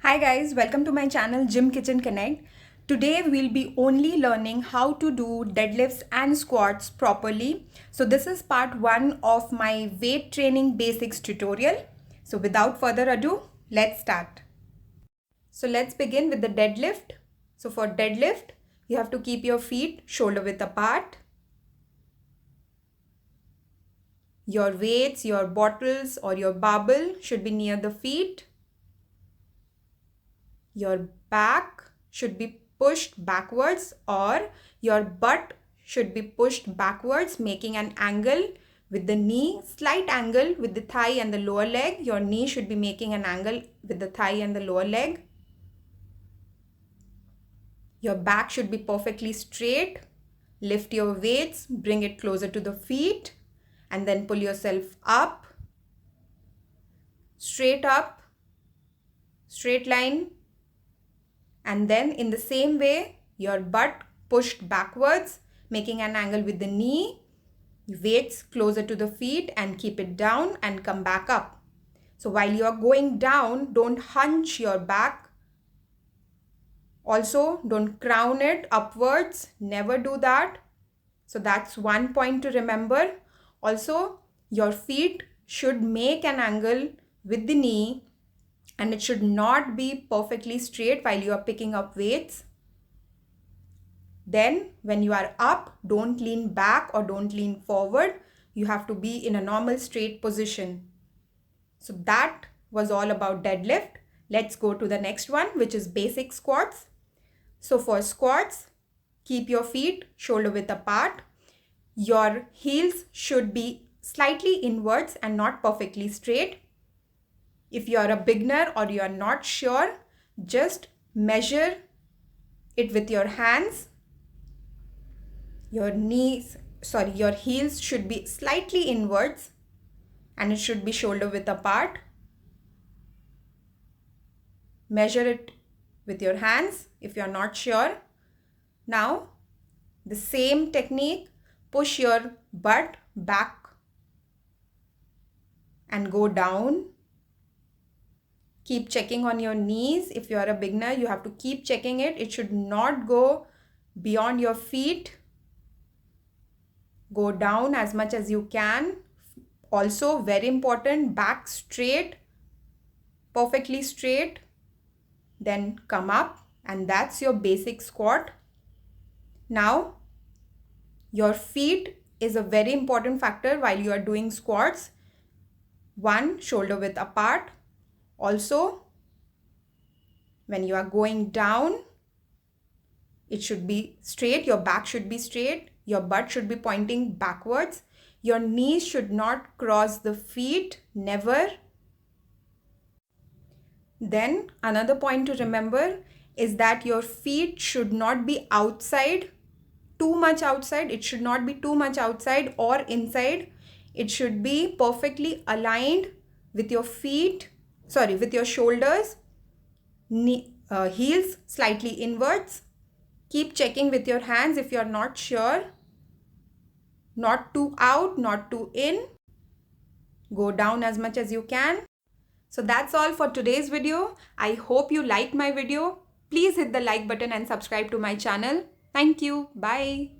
Hi guys, welcome to my channel Gym Kitchen Connect. Today we'll be only learning how to do deadlifts and squats properly. So this is part 1 of my weight training basics tutorial. So without further ado, let's start. So let's begin with the deadlift. So for deadlift, you have to keep your feet shoulder width apart. Your weights, your bottles or your barbell should be near the feet. Your back should be pushed backwards or your butt should be pushed backwards, making an angle with the knee, slight angle with the thigh and the lower leg. Your knee should be making an angle with the thigh and the lower leg. Your back should be perfectly straight. Lift your weights, bring it closer to the feet and then pull yourself up, straight line. And then in the same way, your butt pushed backwards, making an angle with the knee, weights closer to the feet and keep it down and come back up. So while you are going down, don't hunch your back. Also, don't crown it upwards. Never do that. So that's one point to remember. Also, your feet should make an angle with the knee and it should not be perfectly straight while you are picking up weights. Then when you are up, don't lean back or don't lean forward. You have to be in a normal straight position. So that was all about deadlift. Let's go to the next one, which is basic squats. So for squats, keep your feet shoulder width apart. Your heels should be slightly inwards and not perfectly straight. If you are a beginner or you are not sure, just measure it with your hands. Your heels should be slightly inwards and it should be shoulder width apart. Measure it with your hands if you are not sure. Now, the same technique, push your butt back and go down. Keep checking on your knees. If you are a beginner, you have to keep checking it. It should not go beyond your feet. Go down as much as you can. Also, very important, back straight, perfectly straight. Then come up and that's your basic squat. Now, your feet is a very important factor while you are doing squats. One, shoulder width apart. Also, when you are going down, it should be straight. Your back should be straight. Your butt should be pointing backwards. Your knees should not cross the feet. Never. Then another point to remember is that your feet should not be outside, too much outside. It should not be too much outside or inside. It should be perfectly aligned with your feet. With your shoulders, heels slightly inwards. Keep checking with your hands if you are not sure. Not too out, not too in. Go down as much as you can. So that's all for today's video. I hope you liked my video. Please hit the like button and subscribe to my channel. Thank you. Bye.